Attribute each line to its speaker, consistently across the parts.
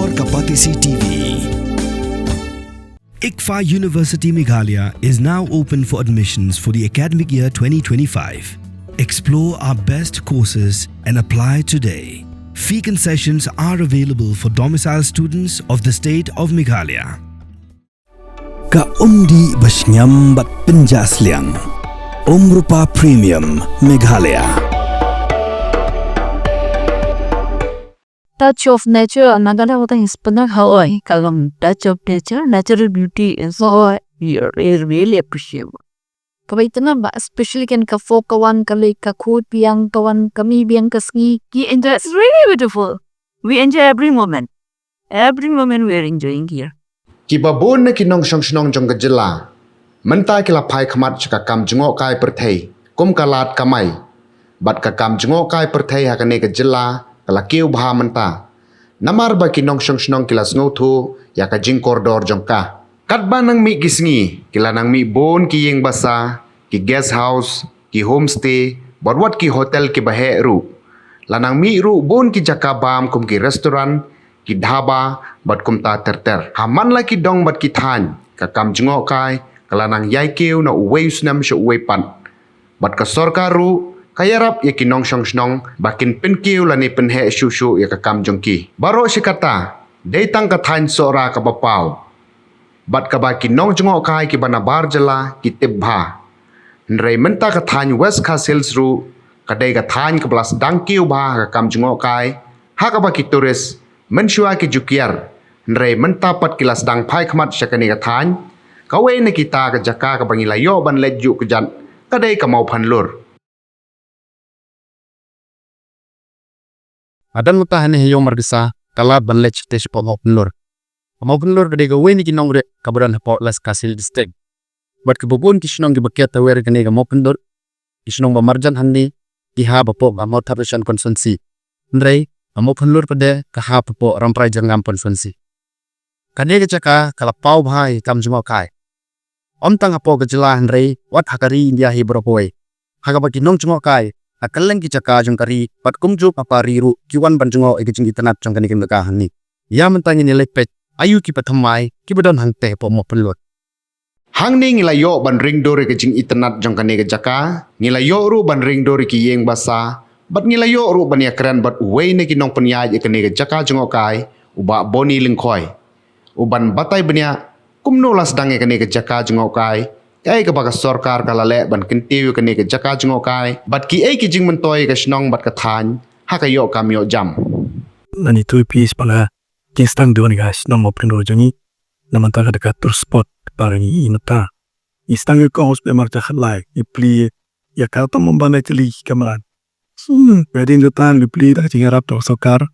Speaker 1: और Kapatisi TV. ICFA University Meghalaya is now open for admissions for the academic year 2025. Explore our best courses and apply today. Fee concessions are available for domicile students of the state of Meghalaya. Ka umdi basnyam bat penjasliang. Rupa Premium Meghalaya.
Speaker 2: Touch of nature, another thing is Hawaii. Kalam touch of nature, natural beauty is so really appreciable. Kawaitana ba especially can ka folk kawan kali ka khut piang kawan kami biang kaski. It's really beautiful. We enjoy every moment. Every moment we are enjoying here.
Speaker 3: Kiba bon na kinong shnong jong gajela. Menta kila pai khamat chaka kam jngok kai perthei. Kum kalat kamai. Bat ka kam jngok kai perthei hakane gajela. Kala kiu bha menta. Namar ba kinong shnong kila sngotu ya ka jing koridor jongka. Katba nang mi gisngi kila nang mi bon ki yeng basa ki guest house ki homestay barwat ki hotel ki bahe ru. Lanang mi ru bon ki jaka bam kum ki restaurant ki dhaba bat kum ta ter. Haman la ki dong bat ki than ka kam jngok kai kala nang yai kiu na uwei snam shu uwei pan. Bat ka sorkaru kayarap ya kinong shnong bakin penkiu lani penhe shushu ya ka kam jongki. Baro sikata deitang ka than sora ka bapau. Bat ka ba kinong jngok kai ki bana bar jala ki tibha. Nrei menta ka than West Castles ru kadai ka than ka blas dangkiu ba ka kam jngok kai. Ha ka ba ki turis menshua ki jukiar. Nrei menta pat kilas dang pai khmat syakani ka than. Kawe ne kita ka jaka ka bangilayo ban leju ka jan kadai ka Mawphanlur.
Speaker 4: Adan mutahan he yong margisa kala banlech te sipo Mawphanlur. Mawphanlur kadai ka weni kinong re kaburan hapo Las Kasil district. Bat kebubun kisnong gibakia tawer kani ka Mawphanlur. Kisnong bamarjan handi kiha bapo ba Mawphanlur konsensi. Ndrei Mawphanlur pade kaha bapo ramprai jangam konsensi. Kani ka jaka kala pau bhai kam jmo kai. Omtang hapo gajela ndrei wat hakari India hi bropoi. Hagaba kinong jmo kai. Akalang ki jaka jong kari pat kumju papari ru kiwan banjungo ikijing itanat jong kani kim ka hani. Ya mentang ni lepet ayu ki pathamai ki badon hangte po Mawphanlur.
Speaker 3: Hang ni ngilayo ban ring dori ke jing itanat jong kani ke jaka, ngilayo ru ban ring dori ki yeng basa, bat ngilayo ru ban yakran bat uwei ne kinong penyaj kani ke jaka jong okai, uba boni lingkoi. Uban batai benya kumno las dange kani ke jaka jong okai, kay ka baga sorkar kalale ban kintiu kani ke jaka jong okai, bat ki ai ki jing mentoi ke snong bat ka than, ha kayo kamyo jam.
Speaker 5: Nani tu pis pala kinstang duan guys nong Mawphanlur jongi namanta ka dekat tur spot parani inata istang ko hos be marta khalai ipli ya ka to membana tili kamaran wedin dutan ipli da jingarap to sokar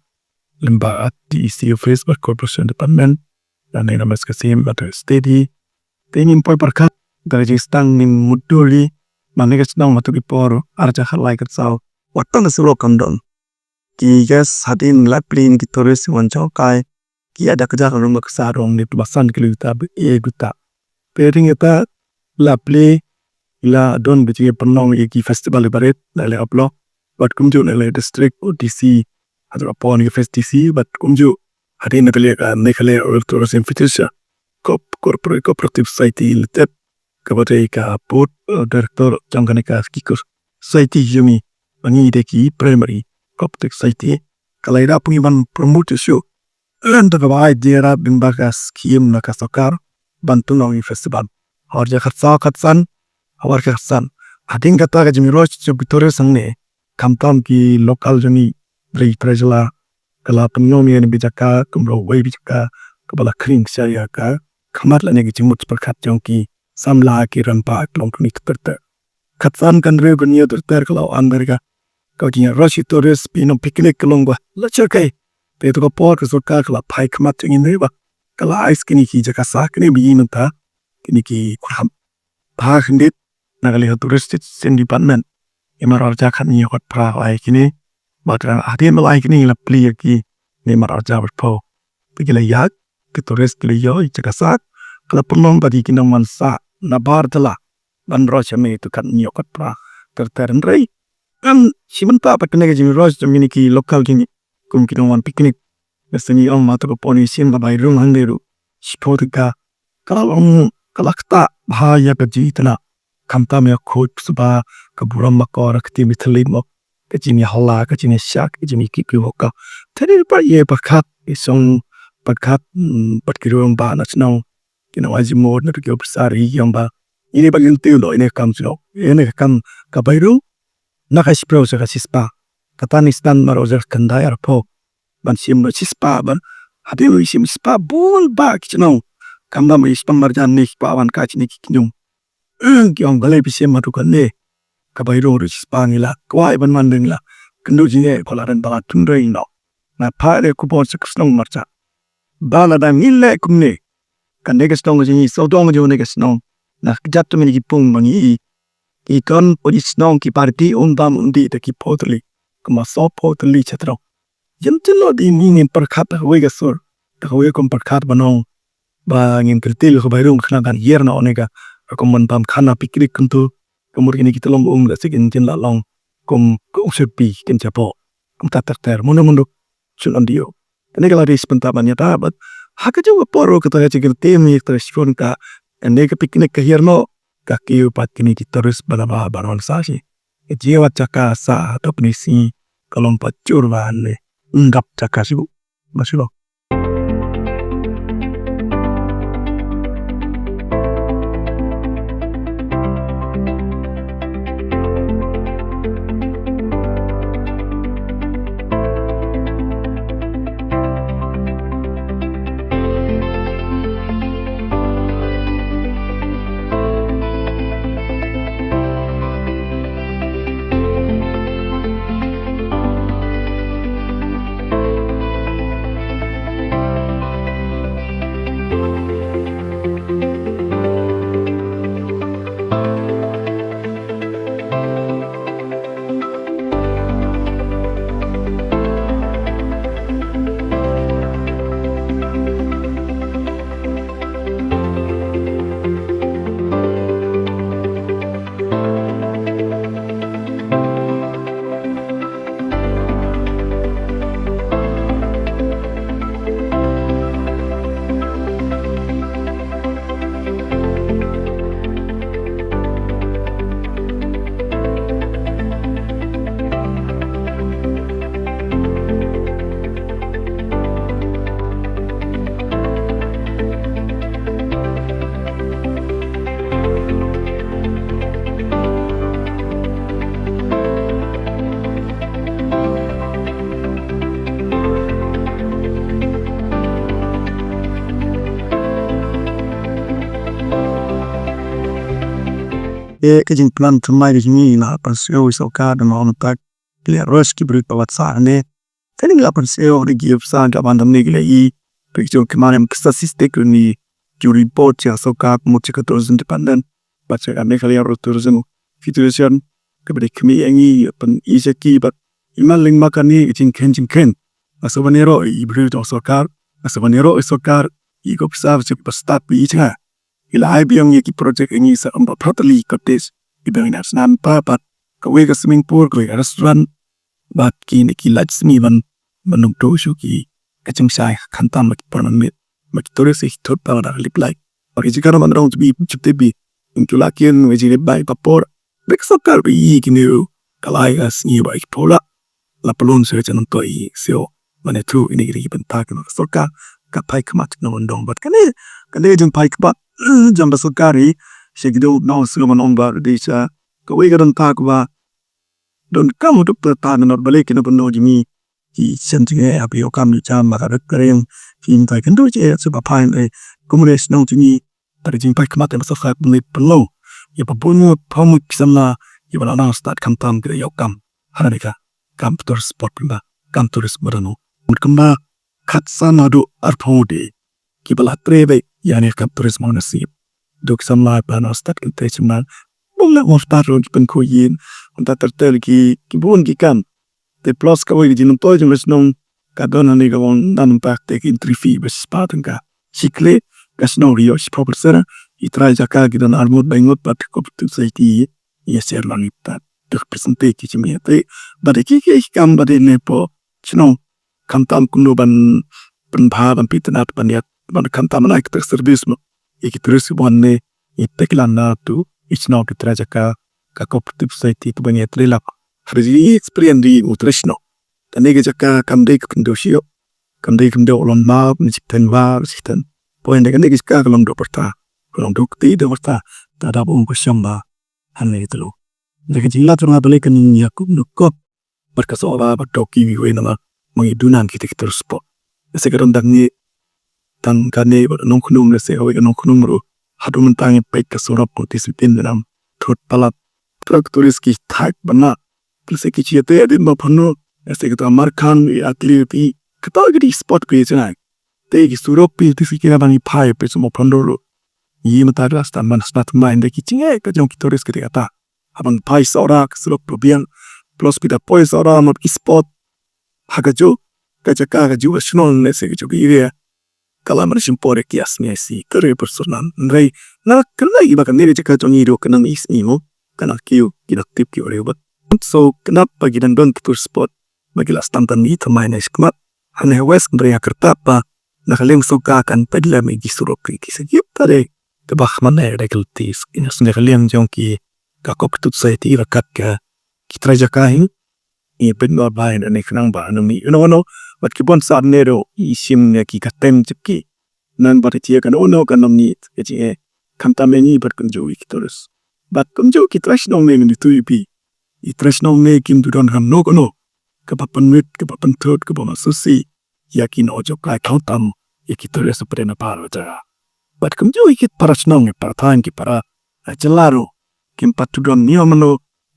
Speaker 5: lemba at di isi Facebook corporation department dan ina mas kasim at steady tingin poi parkat dari jistang min muduli manega snang matu iporo arja khalai ka saw watan sulo kandon ki gas hadin laplin ki toris wancho kai ki ada kerja kalau mak sarong ni basan kilita e guta pairing eta lapli ila don biji penong ki festival baret le uplo but kumju le district OTC atau upon ki festival but kumju hadin nakale nakale or tourism fitisha corporate cooperative society litet kabate ka port director jangkane ka skikur society jumi bangi deki primary cooperative society kalaira pengiban promote show and the idea bimbagas kiem na kasokar bantu nong festival harja khatsan awar khatsan ading kata ka jimi roch bitore sangne kamtam ki local jami prajala kala penyomi ni bijaka kumro wei bijaka kabala kring saya ka khamat lane ki jimut perkhat jongki samla ki rampa klongkni terter khatsan kan re gunyo terter kalau amerika kau jinya roch tores pino picnic kelongwa lacher kai te to por ke sorkar kala pai khamat jingin reba kala ice kini ki jaka sa kini bi menta kini ki kham pa khindit nagali touristic department imar arja khan ni hot pra ai kini batra ade malai kini la pli ki ni mar arja po pigila yak ke tourist li yo jaka sa kala punom badi kinang mansa na bar dala ban rocha me to kan ni hot pra ter rei kan simenta pa kene jimi roch jimi ki local kini kum kinong wan picnic Biasanya orang mata kepolisian babai rumah deru. Sipotika kalau kalakta bahaya gaji tena kamta me khoj suba kaburam makor kti mithlimo kajini hala kajini syak kajini kikiwoka tadi pa ye bakat isong bakat patkirum ba nachnau kina waji mod na kyo besari yang ba ini bagin tulo ini kam sino ini kam kabairu nakas pro sa kasispa katanistan marozer kandayar po ban sim sispa ban hadiru sim spa bul ba kino kamba mo ispa marjan ni pawan kachini kinyum kyong galai bisem matukan ne kabairu sispa ngila kwai ban mandeng la kendo jine polaran ba tundai no na pare kupon sakslong marcha bala da mille kumne kan negasnong jini so dong jo negasnong na jatto mini gipung mangi I kon podisnong ki parti undam undi de ki potli kuma so potli chatro jentilo di mingin perkhat wega sur ta we kom perkhat banong ba ngin kertil ko bayrum khna kan yerna onega ko mon bam khana pikri kuntu kumur ini kita lom la sigin jin la long kom ko sepi ken chapo kom tater mundo chulan dio kenega la ris pentabanya tabat haka juga poro kata chikir temi tershon ka nega piknik ka yerno ka kiu pat kini terus balaba baron sasi jiwa chaka sa topnisi kalom pacurwan ne ngap chaka sibu masilo kajin plan tumai ni la perseo isoka de mon tak le rush ki brut pawat sa ne tani la perseo de give sa ga bandam ne gile I picture kemanem statistic ni ju report ya soka mutika tourism independent baca ame kali ro tourism situation ke bre kmi angi pen isaki bat imal ling makani jin ken asabanero I brut soka asabanero isokar I go serve se pastat bi cha ila biang ye ki project ini sa amba properly kaptes ibang nas nan papat ka we ka swimming pool ka restaurant bat ki ne ki latsmi ban manung to shu ki kaching sai khanta mak permanent mak tore se thot pa da lip like or is kana man round bi chupte bi intula kien we ji bai papor bek sokar bi ki ne kalai as ni bai pola la palon se chanon to I seo mane tu ini ri ban ta ka soka ka pai kmat no ndong bat kane jeng pai kba jamba sokari segido no suman omba desa ka we garan ta kwa don kam to ta na bale ki no no jimi ki sentinge abi o kam ni cha ma ka kren fin ta kan do che su ba pai e komunes no jimi ta jing pai kmat ma sokha ni plo ye pa bunu pom kisam ye bala na start kam tam gre yo kam hanika kam to sport ba kam to smarano kamba khatsa do arphode ki bala trebe yani kam tourism nasib duk samla bana stat intesman bumna moftar ron pen ko yin unta tertel ki bun ki kan te plus ka we jinum to jum snon ka dona ni ga won nan pak te entry fee bes spaten ka sikle ka sno rio proper sera I trai jaka ki dan armut bengot pat ko tu sai ki ye ser lang ta duk presente ki jimi te ba de ki kam ba de ne po sno Kantam kuno ban bha ban pitanat ban kantam na ikter service mo ikiterus bonne itekilana tu ichno kitra jaka ka cooperative society tu bani atlila free experience di nutrition tanege jaka kamde kundosio kamde kumdo olon ma mjiten var sitan point de kanege ska kalong do porta kalong do ti do porta ta da bom ko shamba hanne itlo de jilla tuna bale kan yakub no kop berkasola berdoki wi nama mengidunan arsitektur spot sekarang dangi tan kane nong kunum se hoy nong kunum ro hadu mentang pek ka sorap disiplin dalam thot palat traktoris ki thak bana plus ki chiate din ma phano ऐसे कि तो अमर खान अगली भी कता गरी स्पॉट पे चना ते की सूरप पे तिसी के बानी फाइ पे सम फंडोरो ये मता रास्ता मन स्नात माइंड की चिंगे का जों की तोरिस के आता अपन फाइ सौरा सूरप प्रोबियन प्लस पिता पोय सौरा मत की स्पॉट हागा जो का जका का जो स्नोल ने से जो की रे kala marshin pore ki asmi si kare personal ngai na kana iba kan ne jaka jongi ro kana ismi mo kana kiu kina tip ki ore ba so kana pagidan don tur spot magila standan ni thamai na skmat hane west ndria kerta pa nakaleng so ka kan pedla me gisuro ki se yip tare te bahman ne regeltis ina sunne kaleng jonki ka koptut sai ti rakat ka kitra jaka hin i pedno ba ne khnang ba no mi no bat ki bon sa nero i sim ne ki katem chipki nan bat ti kan ono kan nom ni e kanta me ni bat kun jo ki torus bat kun jo ki trash no me ni tu pi i trash no me kim du don ham no kono ka papan mit ka papan thot ka boma susi ya ki no jo kai khautam e ki torus pre na paro ja bat kun jo ki parash no me par time ki para chelaro kim patu don ni omano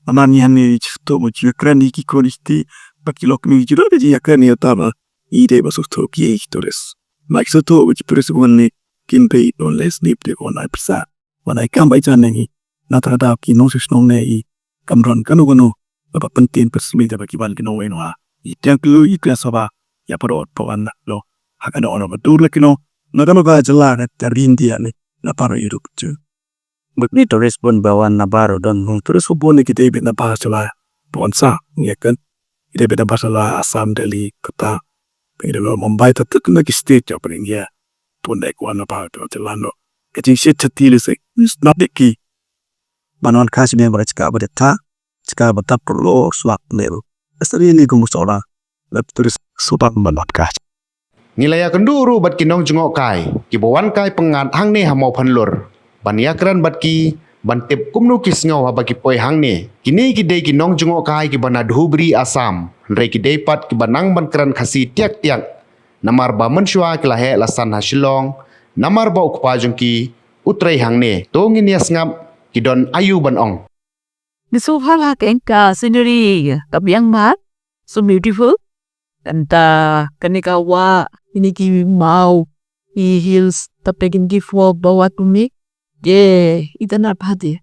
Speaker 5: anani hani chto mo ji krani ki konisti bakilok mi jiro de ya krani otama ide baso to ki hitores like so to which person one kim pay no less sleep de on I persa when I come by janengi natra da ki no sesno ne I kamron kanu gono ba pentin persmi da baki bal kino eno ha I tanklu I klasoba ya parot pawan lo hakano ono badur lekino nagama ba jala na tarindia ne na paro yurup tu
Speaker 4: Bakni to respond bawan na baro don hung
Speaker 5: terus hubungi kita ibit na bahasa ponsa ya kan ide beda bahasa Assam Delhi kota ide lo Mumbai tatuk na ki state ya paling ya tunai kuana pa to telano kecing shit chatil se not the key
Speaker 4: banon Khasi me bara chika bata chika bata pro swak level asari ni gumu sora lap terus supak banot ka
Speaker 3: Ngilaya kenduru bat ki Nongjngoh kai ki bawan kai Pyngngad hang ne ha Mawphanlur baniakran bat ki bantip kumnu kisngau ha baki poi hang ne kini ki dei ki Nongjngoh kai ki bana dhubri Assam re ki dei pat ki banang bankran Khasi tiak namar ba menshwa ki la he lasan ha Shillong namar ba ukpa jongki utrai hang ne to ngin ya ngap ki don ayu ban ong
Speaker 2: The so hala ka scenery kabyang mat so beautiful and kanika wa ini ki mau I hills tapegin ki fo bawa kumi itana phade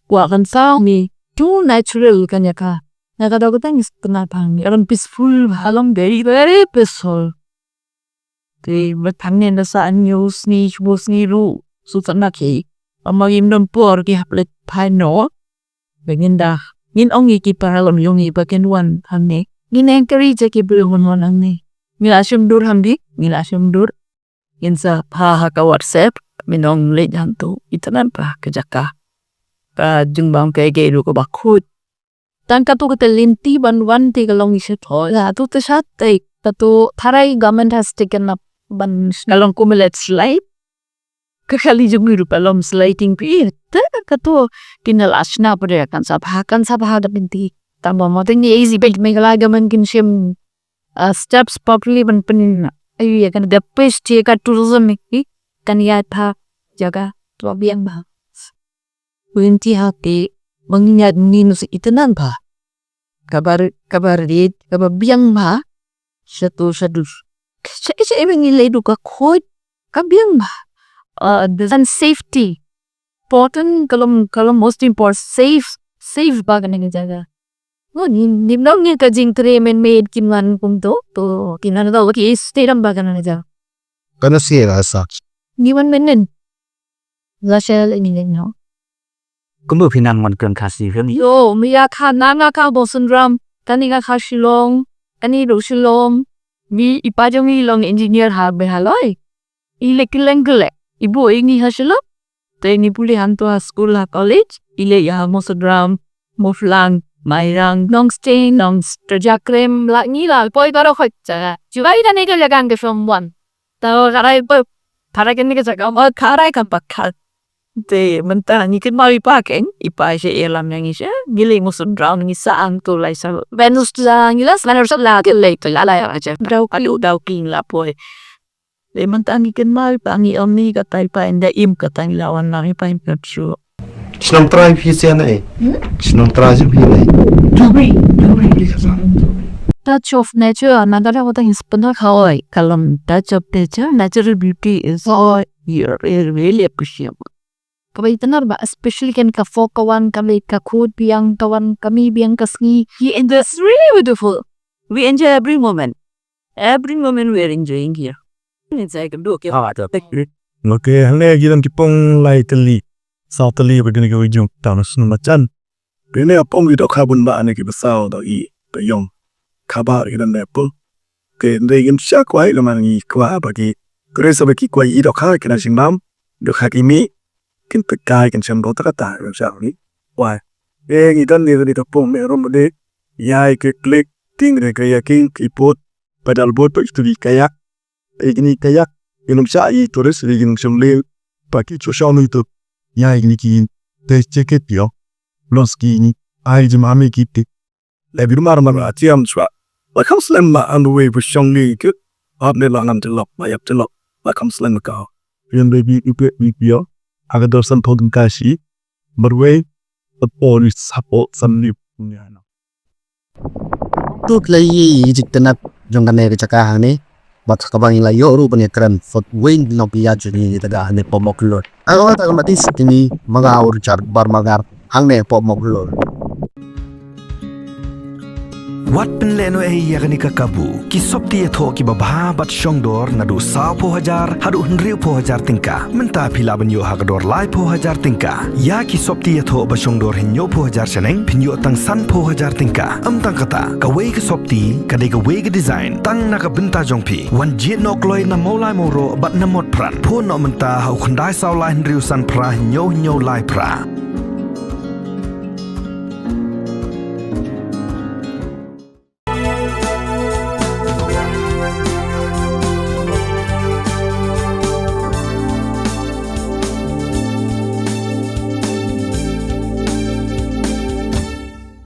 Speaker 2: wa kan sao mi too natural kanya ka nagadaw ko tang iskna phang aron peaceful halong very peaceful te mathanne na sa news ni ru su tana ki amagim dom por ki haplet phai no beginda ngin ongi ki paralom yongi baken wan hamne ngin encourage je ki bulon wan angni ngila shum dur hamdi ngila shum dur insa ha ka WhatsApp minong le janto itanan pa kejaka ka jungbang ke ru ko bakhut tan ka to ka linti ban wan ti kalong ise thoi la tu te sat te ta to tharai government has taken up ban kalong kumelet slide ka khali jung ru palom slating pi ta ka to tinal asna pare kan sa bha da binti ta mo ting ni easy big megala government kin shim steps properly ban panin ayu ya kan the best ka tourism ki kan ya tha jaga to biang ba winti ha ke manginya ni no si itanan ba kabar rit kabar biang ba satu se even ni le du ka khoi ka biang ba the safety important kalom most important safe ba kan ni jaga ni nong ni ka jing tre men made kinwan kum to kinan da ki stay ram ba kan ni jaga
Speaker 4: kana siya sa
Speaker 2: ni wan menen la shell ni no
Speaker 4: kumbu phinan mon kan Khasi phim
Speaker 2: yo mi ya kha na nga ka bosun ram tani ga kha Shillong tani ro Shillong Mi ipajong ilong engineer habe haloi. Ile kilenggelek. Ibu ini hasilap. Teni pulih hantu school college. Ile ya mosodram, moflang, mairang, nongstain, nongstrajakrem, la nila, poi karo khotja. Jugai da nega lagang ke film 1. Tao karai po paragen nega jaga ma karai kan bakal. Te mentah ni kan mau ipaken, ipa se elam yang isa. Gile mosodram ni saang tu lai sa. Venus tu ngilas Venus la ke lei tu la ya aja. Dau kalu dau king la poi. Le mentah ni kan mau pangi omni katai pa enda im katai lawan lagi pa im kapsu.
Speaker 3: Sinong try pisian ay. Sinong try pisian ay.
Speaker 2: Touch of nature, nagara wata hispana kawai. Kalam touch of nature, natural beauty is all here. Really appreciable. Kabay tanar ba, especially kan ka kawan kami ka kud biyang kawan kami biyang kasngi. It's really beautiful. We enjoy every moment. Every moment we are enjoying here. It's like a look.
Speaker 5: Okay, hale gidan kipong lai tali. Sao tali begini ke ujung tanah sunu macan. Bini apong kita kabun ba ane kita sao dah i tayong kabar kita nepul. Ke ndegin syak wai leman i kwa bagi. Keresa bagi kwa i dok hai kena sinam dok hak imi. Kin pekai kan sem dota kata sao ni. Wai. Gidan ni tadi tapong merom de. Yai ke klik ting de kaya king ipot pedal boat pak studi kayak. Ini kayak inum sai turis digin sem le paki chosau ni tu. Yai ni ki te ceket yo. Loski ni ai jim ame kiti. Le biru mar atiam chwa. Wa kam slam ma on the way for shong ni ke. Ap ne la ngam telok, mayap telok. Wa kam slam ka. Yan baby ipe yo. Aga dosan podum Khasi. Berway at all support some new.
Speaker 4: Tuk lay jiktanap jong kane ke cakah ni. Bat kabang ila yo ru bani kran fot wing no piya juni taga ne Mawphanlur. Ako ta matis kini mga ur char bar magar hang ne Mawphanlur.
Speaker 1: Wat penleno yakni kakabu ki sopti etho ki babha bat shongdor nadu sa po hajar hadu hnriu po hajar tingka menta phila banyo hagador lai po hajar tingka ya ki sopti etho ba shongdor hinyo po hajar chaneng phinyo tang san po hajar tingka tang kata ka wei ka sopti ka de ka wei ka design tang na ka binta jongphi wan jit nok loi na molai moro bat na mot pran pho no menta hau khandai saw lai hnriu san pra hinyo lai pra